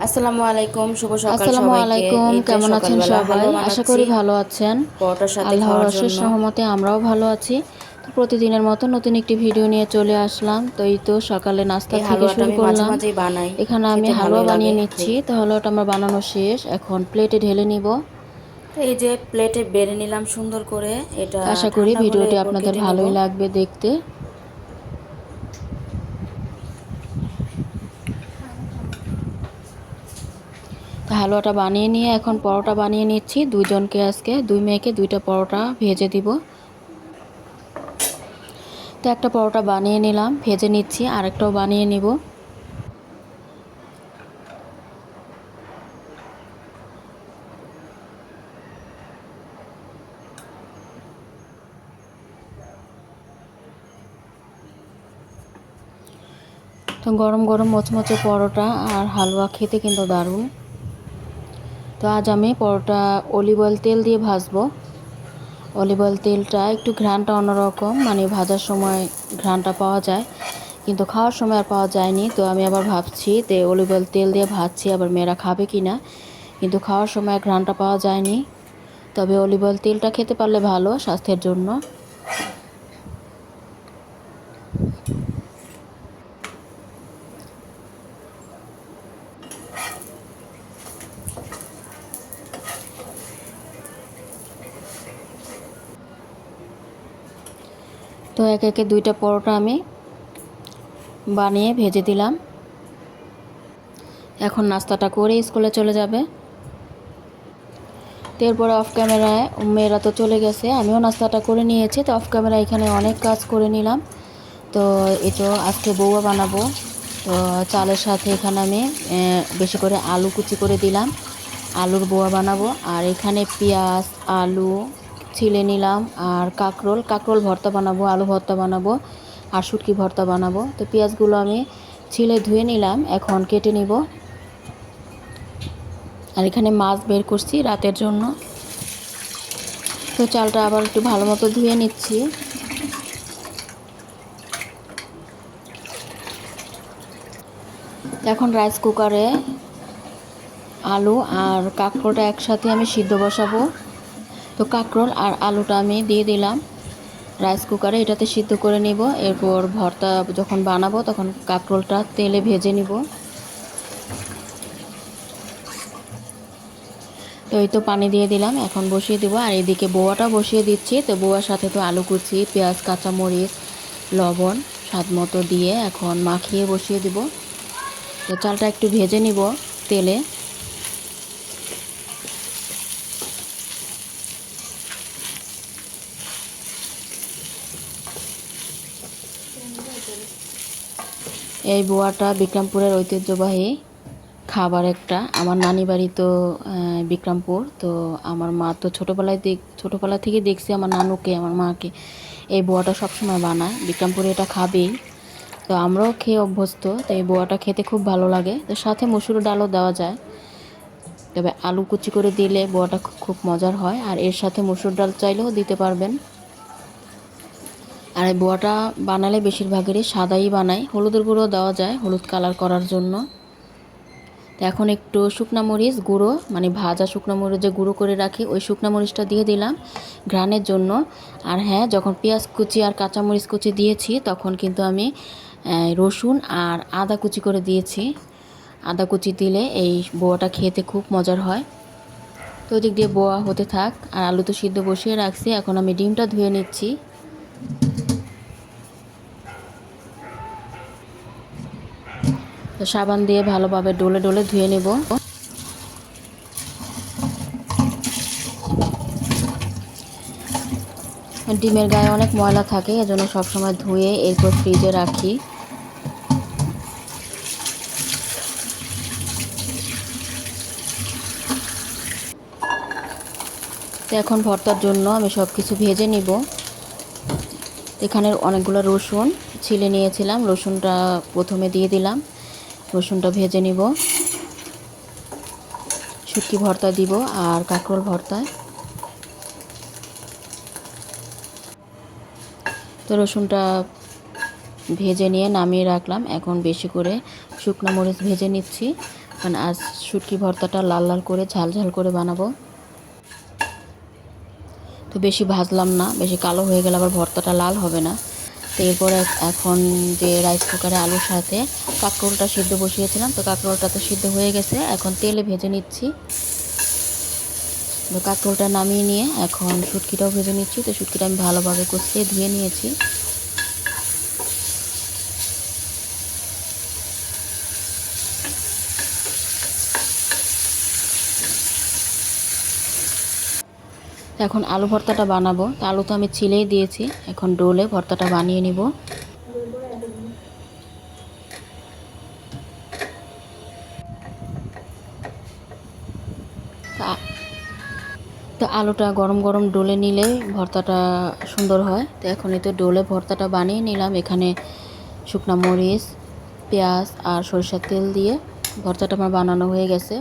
আসসালামু আলাইকুম, শুভ সকাল আসসালামু সবাইকে। আলাইকুম, এই তো কেমন আছেন সকালবেলা সবাই? হালুয়া আশা বানাচ্ছি করি ভালো আছেন। পরোটার সাথে আল্লাহর খাওয়ার অশেষ জন্য। রহমতে আমরাও ভালো আছি। তো প্রতিদিনের মতো নতুন একটি ভিডিও নিয়ে চলে আসলাম। তো এই তো সকালে নাস্তা এই থেকে হালুয়াটা শুরু আমি মাঝে করলাম। মাঝেই বানাই, এখানে আমি খেতে হালুয়া ভালোই বানিয়ে লাগে নিচ্ছি। তাই। তো হালুয়াটা আমার বানানো শেষ, এখন প্লেটে ঢেলে নিব। তো এই যে প্লেটে বেড়ে নিলাম সুন্দর করে। এটা তো আশা করি ঠান্ডা হলে ভিডিওটি এরপর আপনাদের কেটে নিব। ভালোই লাগবে দেখতে। তো হালুয়াটা বানিয়ে নিয়ে এখন পরোটা বানিয়ে নিচ্ছি। দুইজনকে আজকে দুই মেয়েকে দুইটা পরোটা ভেজে দিব। তো একটা পরোটা বানিয়ে নিলাম, ভেজে নিচ্ছি, আরেকটাও বানিয়ে নিব। তো গরম গরম মচমচে পরোটা আর হালুয়া খেতে কিন্তু দারুণ। তো আজ আমি পরোটা অলিভ অয়েল তেল দিয়ে ভাজবো। অলিভ অয়েল তেলটা একটু ঘ্রাণটা অন্যরকম, মানে ভাজার সময় ঘ্রাণটা পাওয়া যায়, কিন্তু খাওয়ার সময় আর পাওয়া যায়নি। তো আমি আবার ভাবছি যে অলিভ অয়েল তেল দিয়ে ভাজছি, আবার মেয়েরা খাবে কি না, কিন্তু খাওয়ার সময় ঘ্রাণটা পাওয়া যায়নি। তবে অলিভ অয়েল তেলটা খেতে পারলে ভালো স্বাস্থ্যের জন্য। তো একে একে দুইটা পরোটা আমি বানিয়ে ভেজে দিলাম। এখন নাস্তাটা করে স্কুলে চলে যাবে। তো এরপরে অফ ক্যামেরায় মেয়েরা তো চলে গেছে, আমিও নাস্তাটা করে নিয়েছি। তো অফ ক্যামেরা এখানে অনেক কাজ করে নিলাম। তো এই তো আজকে বউয়া বানাবো। তো চালের সাথে এখানে আমি বেশি করে আলু কুচি করে দিলাম, আলুর বউয়া বানাবো। আর এখানে পেঁয়াজ আলু ছিলে নিলাম, আর কাঁকরোল কাঁকরোল ভর্তা বানাবো, আলু ভর্তা বানাবো, আর শুটকি ভর্তা বানাবো। তো পেঁয়াজগুলো আমি ছিলে ধুয়ে নিলাম, এখন কেটে নিব। আর এখানে মাছ বের করছি রাতের জন্য। তো চালটা আবার একটু ভালো মতো ধুয়ে নিচ্ছি। এখন রাইস কুকারে আলু আর কাঁকরোলটা একসাথে আমি সিদ্ধ বসাবো। তো কাঁকরোল আর আলুটা আমি দিয়ে দিলাম রাইস কুকারে, এটাতে সিদ্ধ করে নিব। এরপর ভর্তা যখন বানাবো তখন কাঁকরোলটা তেলে ভেজে নিব। তো এই তো পানি দিয়ে দিলাম, এখন বসিয়ে দিব। আর এদিকে বোয়াটা বসিয়ে দিচ্ছি। তো বোয়ার সাথে তো আলু কুচি পেঁয়াজ কাঁচামরিচ লবণ স্বাদ মতো দিয়ে এখন মাখিয়ে বসিয়ে দিব। তো চালটা একটু ভেজে নিব তেলে। এই বোয়াটা বিক্রমপুরের ঐতিহ্যবাহী খাবার একটা। আমার নানি বাড়ি তো বিক্রমপুর। তো আমার মা তো ছোটোবেলা থেকে দেখছি আমার নানুকে আমার মাকে এই বোয়াটা সবসময় বানায়, বিক্রমপুরে এটা খাবেই। তো আমরাও খেয়ে অভ্যস্ত। তো এই বোয়াটা খেতে খুব ভালো লাগে। তো সাথে মসুর ডালও দেওয়া যায়, তবে আলু কুচি করে দিলে বোয়াটা খুব মজার হয়। আর এর সাথে মসুর ডাল চাইলেও দিতে পারবেন। আর এই বোয়াটা বানালে বেশিরভাগেরই সাদাই বানায়, হলুদের গুঁড়ো দেওয়া যায় হলুদ কালার করার জন্য। তো এখন একটু শুকনা মরিচ গুঁড়ো, মানে ভাজা শুকনা মরিচ যে গুঁড়ো করে রাখি ওই শুকনা মরিচটা দিয়ে দিলাম ঘ্রাণের জন্য। আর হ্যাঁ, যখন পেঁয়াজ কুচি আর কাঁচামরিচ কুচি দিয়েছি তখন কিন্তু আমি রসুন আর আদা কুচি করে দিয়েছি। আদা কুচি দিলে এই বোয়াটা খেতে খুব মজার হয়। তো ওদিক দিয়ে বোয়া হতে থাক, আর আলু তো সিদ্ধ বসিয়ে রাখছি। এখন আমি ডিমটা ধুয়ে নিচ্ছি। তো সাবান দিয়ে ভালোভাবে ডলে ডলে ধুয়ে নেব। ডিমের গায়ে অনেক ময়লা থাকে, এজন্য সবসময় ধুয়ে এরপর ফ্রিজে রাখি। তো এখন ভর্তার জন্য আমি সব কিছু ভেজে নিব। এখানে অনেকগুলো রসুন ছিলে নিয়েছিলাম, রসুনটা প্রথমে দিয়ে দিলাম, রসুনটা ভেজে নিব। শুটকি ভর্তা দিব আর কাঁকরোল ভর্তায়। তো রসুনটা ভেজে নিয়ে নামিয়ে রাখলাম। এখন বেশি করে শুকনো মরিচ ভেজে নিচ্ছি। তো এখন আজ শুটকি ভর্তাটা লাল লাল করে ঝাল ঝাল করে বানাবো। তো বেশি ভাজলাম না, বেশি কালো হয়ে গেলে আবার ভর্তাটা লাল হবে না। তো এরপরে এখন যে রাইস কুকারে আলুর সাথে কাঁকরোলটা সিদ্ধ বসিয়েছিলাম, তো কাঁকরোলটা তো সিদ্ধ হয়ে গেছে, এখন তেলে ভেজে নিচ্ছি। তো কাঁকরোলটা নামিয়ে নিয়ে এখন শুটকিটাও ভেজে নিচ্ছি। তো শুটকিটা আমি ভালোভাবে কষিয়ে ধুয়ে নিয়েছি। এখন আলু ভর্তাটা বানাবো। তো আলু তো আমি ছিলেই দিয়েছি, এখন ডোলে ভর্তাটা বানিয়ে নিব। তো আলুটা গরম গরম ডোলে নিলে ভর্তাটা সুন্দর হয়। তো এখন এই তো ডোলে ভর্তাটা বানিয়ে নিলাম। এখানে শুকনো মরিচ, পেঁয়াজ আর সরিষার তেল দিয়ে ভর্তাটা আমার বানানো হয়ে গেছে।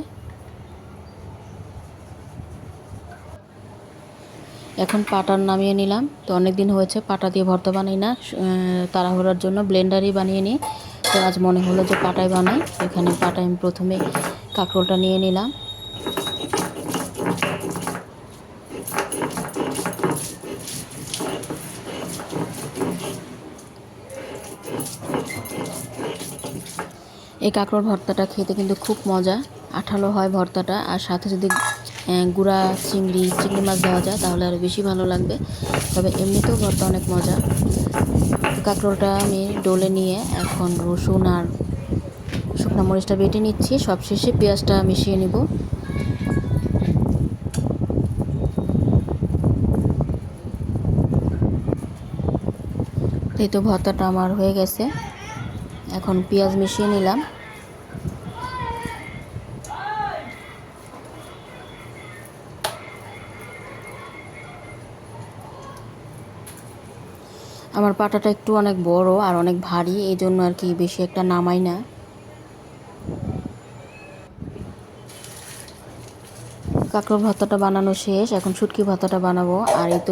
এখন পাটার নামিয়ে নিলাম। তো অনেক দিন হয়েছে পাটা দিয়ে ভর্তা বানাই না, তাড়াহুড়ার জন্য ব্লেন্ডারই বানিয়ে নিই। তো আজ মনে হলো যে পাটায় বানাই। এখানে পাটায় আমি প্রথমে কাঁকরোলটা নিয়ে নিলাম। এই কাঁকরোল ভর্তাটা খেতে কিন্তু খুব মজা, আঠালো হয় ভর্তাটা। আর সাথে যদি গুঁড়া চিংড়ি মাছ দেওয়া যায় তাহলে আরও বেশি ভালো লাগবে। তবে এমনিতেও ভর্তা অনেক মজা। কাঁকরোলটা আমি ডলে নিয়ে এখন রসুন আর শুকনো মরিচটা বেটে নিচ্ছি। সবশেষে পেঁয়াজটা মিশিয়ে নিব। এই তো ভর্তাটা আমার হয়ে গেছে, এখন পেঁয়াজ মিশিয়ে নিলাম। আমার পাটাটা একটু অনেক বড় আর অনেক ভারী, এই জন্য আর কি বেশি একটা নামাই না। কাঁকরোল ভর্তাটা বানানো শেষ, এখন শুটকি ভর্তাটা বানাবো। আর এই তো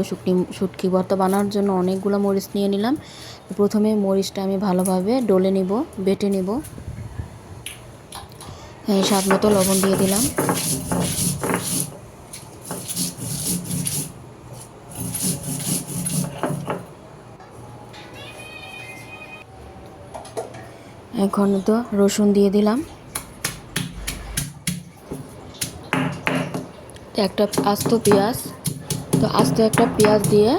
শুটকি ভর্তা বানানোর জন্য অনেকগুলো মরিচ নিয়ে নিলাম। প্রথমে মরিচটা আমি ভালোভাবে ডলে নিব, বেটে নিব। স্বাদ মতো লবণ দিয়ে দিলাম। এখন তো রসুন দিয়ে দিলাম। একটা আস্ত পেঁয়াজ, তো আস্ত একটা পেঁয়াজ দিয়ে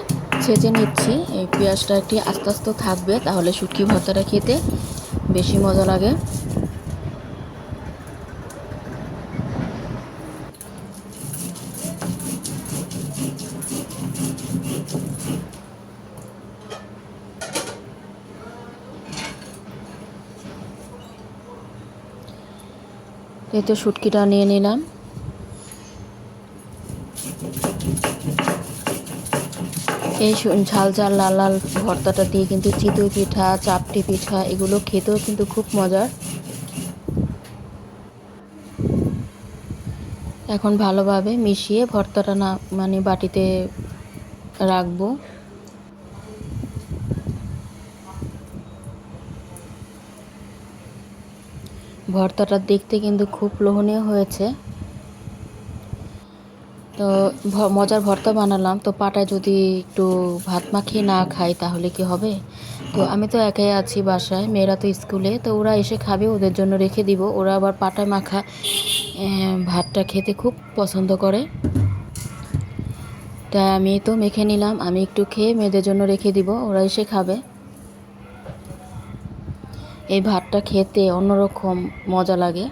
ছেঁচে নিচ্ছি। এই পেঁয়াজটা একটি আস্তে আস্তে থাকবে, তাহলে শুটকি ভর্তাটা খেতে বেশি মজা লাগে। এই তো শুটকিটা নিয়ে নিলাম। এই ঝাল ঝাল লাল লাল ভর্তাটা দিয়ে কিন্তু চিতই পিঠা, চাপটি পিঠা এগুলো খেতেও কিন্তু খুব মজার। এখন ভালোভাবে মিশিয়ে ভর্তাটা না বাটিতে রাখবো। ভর্তাটা দেখতে কিন্তু খুব লোভনীয় হয়েছে। তো মজার ভর্তা বানালাম। তো পাটায় যদি একটু ভাত মাখিয়ে না খাই তাহলে কি হবে? তো আমি তো একাই আছি বাসায়, মেয়েরা তো স্কুলে, তো ওরা এসে খাবে, ওদের জন্য রেখে দিব। ওরা আবার পাটায় মাখা ভাতটা খেতে খুব পছন্দ করে। তাই আমি তো মেখে নিলাম, আমি একটু খেয়ে মেয়েদের জন্য রেখে দিব, ওরা এসে খাবে। এই ভাতটা খেতে অন্যরকম মজা লাগে।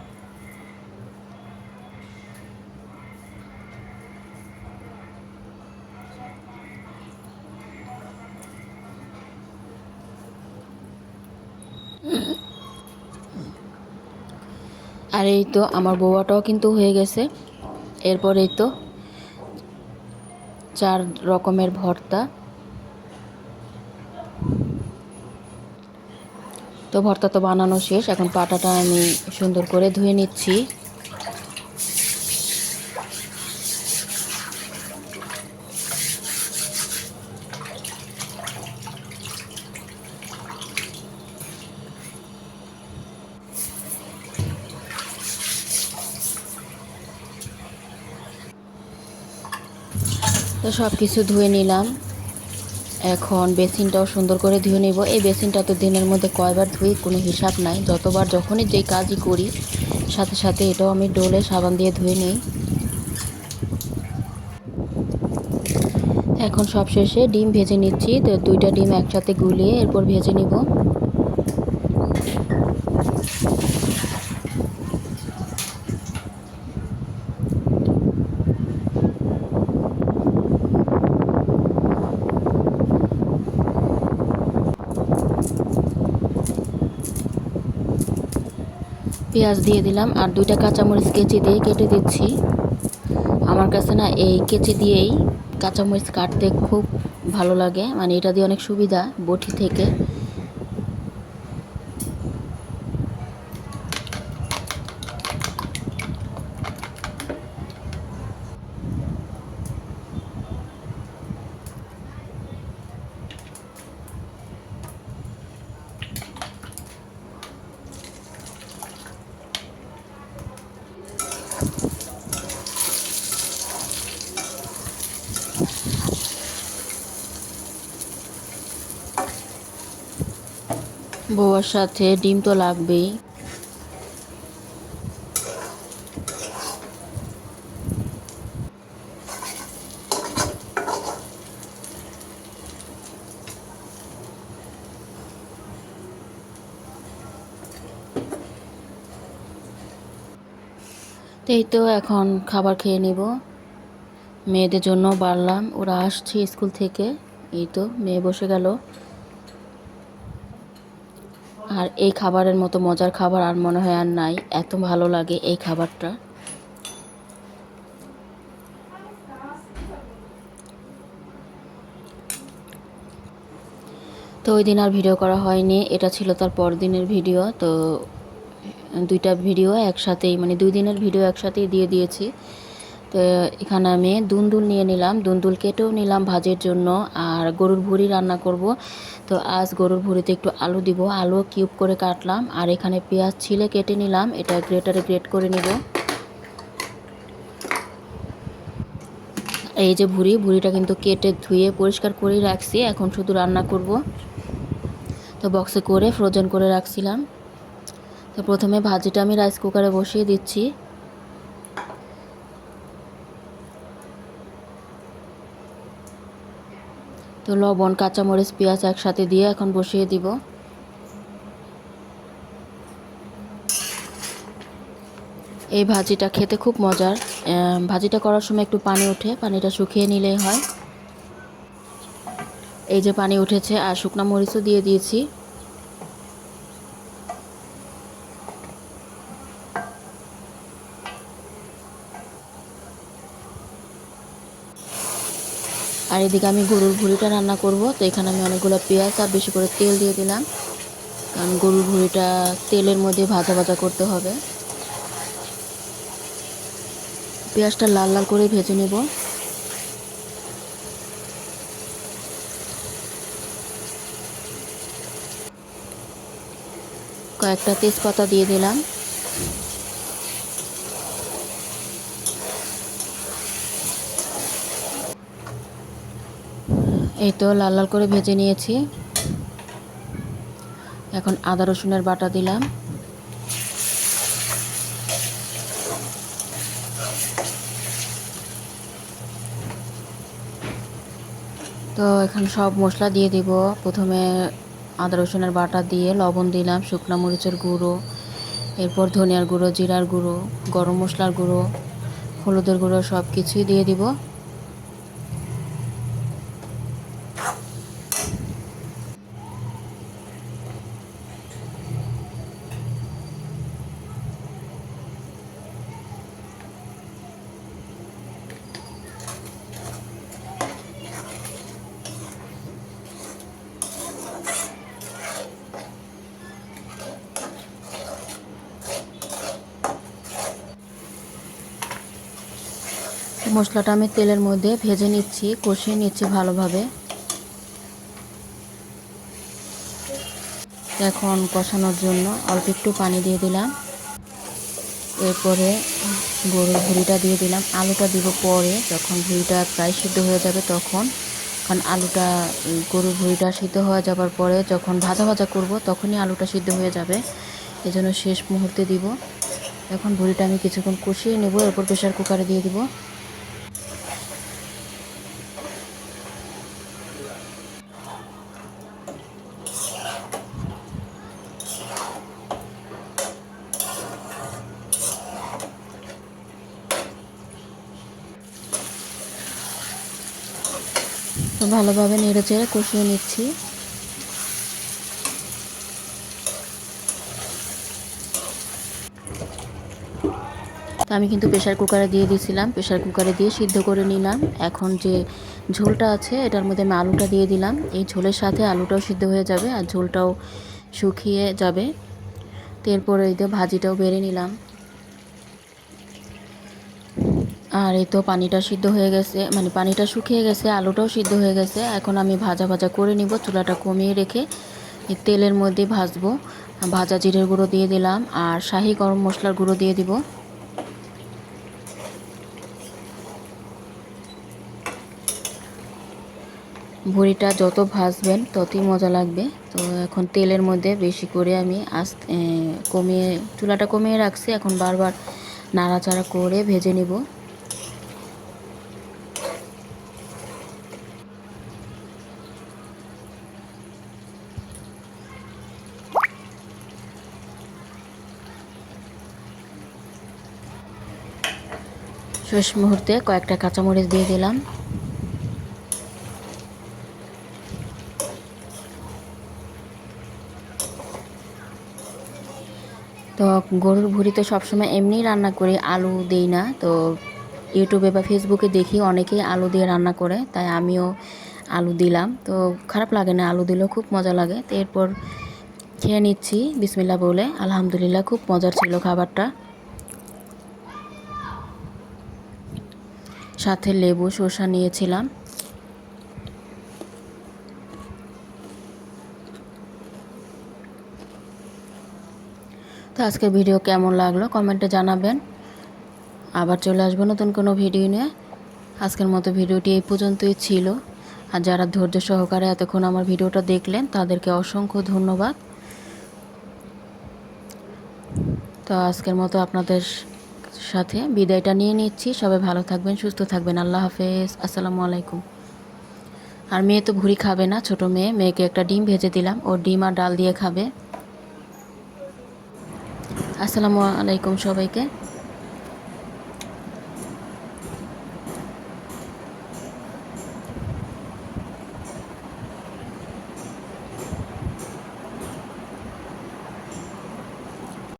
আর এই তো আমার বউয়াটাও কিন্তু হয়ে গেছে। এরপর এই তো 4 রকমের ভর্তা। তো ভর্তা তো বানানো শেষ, এখন পাটাটা আমি সুন্দর করে ধুয়ে নিচ্ছি। তো সব কিছু ধুয়ে নিলাম। এখন বেসিনটাও সুন্দর করে ধুয়ে নেব। এই বেসিনটা তো দিনের মধ্যে কয়বার ধুই কোনো হিসাব নাই, যতবার যখনই যেই কাজই করি সাথে সাথে এটাও আমি ডোলে সাবান দিয়ে ধুয়ে নিই। এখন সব শেষে ডিম ভেজে নিচ্ছি। তো 2টা ডিম একসাথে গুলিয়ে এরপর ভেজে নিব। পেঁয়াজ দিয়ে দিলাম আর 2টা কাঁচামরিচ কেচি দিয়ে কেটে দিচ্ছি। আমার কাছে না এই কেচি দিয়েই কাঁচামরিচ কাটতে খুব ভালো লাগে, মানে এটা দিয়ে অনেক সুবিধা বটি থেকে। বউয়ার সাথে ডিম তো লাগবেই। তো এই তো এখন খাবার খেয়ে নিব। মেয়েদের জন্য বাড়লাম, ওরা আসছে স্কুল থেকে। এই তো মেয়ে বসে গেল। আর এই খাবারের মতো মজার খাবার আর মনে হয় আর নাই, এত ভালো লাগে এই খাবারটা। তো ওই দিন আর ভিডিও করা হয়নি, এটা ছিল তার পরদিনের ভিডিও। তো 2টা ভিডিও একসাথেই, মানে 2 দিনের ভিডিও একসাথেই দিয়ে দিয়েছি। তো এখানে আমি দুন্দুল নিয়ে নিলাম, দুন্দুল কেটেও নিলাম ভাজির জন্য। আর গরুর ভুঁড়ি রান্না করব। তো আজ গরুর ভুঁড়িতে একটু আলু দিব, আলু কিউব করে কাটলাম। আর এখানে পেঁয়াজ ছিলে কেটে নিলাম, এটা গ্রেটারে গ্রেট করে নিব। এই যে ভুঁড়িটা কিন্তু কেটে ধুয়ে পরিষ্কার করে রাখছি, এখন শুধু রান্না করব। তো বক্সে করে ফ্রোজেন করে রাখছিলাম। তো প্রথমে ভাজিটা আমি রাইস কুকারে বসিয়ে দিচ্ছি। তো লবণ, কাঁচামরিচ, পেঁয়াজ একসাথে দিয়ে এখন বসিয়ে দিব। এই ভাজিটা খেতে খুব মজার। ভাজিটা করার সময় একটু পানি ওঠে, পানিটা শুকিয়ে নিলেই হয়। এই যে পানি উঠেছে, আর শুকনো মরিচও দিয়ে দিয়েছি। আর এদিকে আমি গরুর ভুঁড়িটা রান্না করব। তো এখানে আমি অনেকগুলো পেঁয়াজ আর বেশি করে তেল দিয়ে দিলাম, কারণ গরুর ভুঁড়িটা তেলের মধ্যে ভাজা ভাজা করতে হবে। পেঁয়াজটা লাল লাল করে ভেজে নেব। কয়েকটা তেজপাতা দিয়ে দিলাম। এই তো লাল লাল করে ভেজে নিয়েছি। এখন আদা রসুনের বাটা দিলাম। তো এখন সব মশলা দিয়ে দিব। প্রথমে আদা রসুনের বাটা দিয়ে লবণ দিলাম, শুকনো মরিচের গুঁড়ো, এরপর ধনিয়ার গুঁড়ো, জিরার গুঁড়ো, গরম মশলার গুঁড়ো, হলুদের গুঁড়ো, সব কিছুই দিয়ে দিব। মশলাটা আমি তেলের মধ্যে ভেজে নিচ্ছি, কষিয়ে নিচ্ছি ভালোভাবে। এখন কষানোর জন্য অল্প একটু পানি দিয়ে দিলাম। এরপরে গরুর ভুঁড়িটা দিয়ে দিলাম। আলুটা দিব পরে, যখন ভুঁড়িটা প্রায় সিদ্ধ হয়ে যাবে তখন। কারণ আলুটা গরুর ভুঁড়িটা সিদ্ধ হয়ে যাবার পরে যখন ভাজা ভাজা করব তখনই আলুটা সিদ্ধ হয়ে যাবে, এজন্য শেষ মুহূর্তে দিব। এখন ভুঁড়িটা আমি কিছুক্ষণ কষিয়ে নেব, এরপর প্রেশার কুকারে দিয়ে দিব। তো ভালোভাবে নেড়ে চেড়ে কষিয়ে নিচ্ছি। তো আমি কিন্তু প্রেশার কুকারে দিয়ে দিয়েছিলাম, প্রেশার কুকারে দিয়ে সিদ্ধ করে নিলাম। এখন যে ঝোলটা আছে এটার মধ্যে আমি আলুটা দিয়ে দিলাম। এই ঝোলের সাথে আলুটাও সিদ্ধ হয়ে যাবে আর ঝোলটাও শুকিয়ে যাবে। তো এরপরে এই তো ভাজিটাও বেড়ে নিলাম। আর এই তো পানিটা সিদ্ধ হয়ে গেছে, মানে পানিটা শুকিয়ে গেছে, আলুটাও সিদ্ধ হয়ে গেছে। এখন আমি ভাজা ভাজা করে নিব, চুলাটা কমিয়ে রেখে এই তেলের মধ্যে ভাজবো। ভাজা জিরের গুঁড়ো দিয়ে দিলাম আর শাহি গরম মশলার গুঁড়ো দিয়ে দিব। ভুঁড়িটা যত ভাজবেন ততই মজা লাগবে। তো এখন তেলের মধ্যে বেশি করে আমি কমিয়ে, চুলাটা কমিয়ে রাখছি। এখন বারবার নাড়াচাড়া করে ভেজে নিব। শেষ মুহূর্তে কয়েকটা কাঁচামরিচ দিয়ে দিলাম। তো গরুর ভুঁড়ি তো সবসময় এমনিই রান্না করি, আলু দেই না। তো ইউটিউবে বা ফেসবুকে দেখি অনেকেই আলু দিয়ে রান্না করে, তাই আমিও আলু দিলাম। তো খারাপ লাগে না, আলু দিলেও খুব মজা লাগে। তো এরপর খেয়ে নিচ্ছি বিসমিল্লাহ বলে। আলহামদুলিল্লাহ, খুব মজার ছিল খাবারটা। সাথে লেবু শসা নিয়েছিলাম। তো আজকের ভিডিও কেমন লাগলো কমেন্টে জানাবেন। আবার চলে আসবো নতুন কোনো ভিডিও নিয়ে। আজকের মতো ভিডিওটি এই পর্যন্তই ছিল। আর যারা ধৈর্য সহকারে এতক্ষণ আমার ভিডিওটা দেখলেন তাদেরকে অসংখ্য ধন্যবাদ। তো আজকের মতো আপনাদের সাথে বিদায়টা নিয়ে নিচ্ছি। সবাই ভালো থাকবেন, সুস্থ থাকবেন। আল্লাহ হাফেজ, আসসালামু আলাইকুম। আর মেয়ে তো ভুঁড়ি খাবে না, ছোট মেয়ে, মেয়েকে একটা ডিম ভেজে দিলাম, ও ডিম আর ডাল দিয়ে খাবে। আসসালামু আলাইকুম সবাইকে।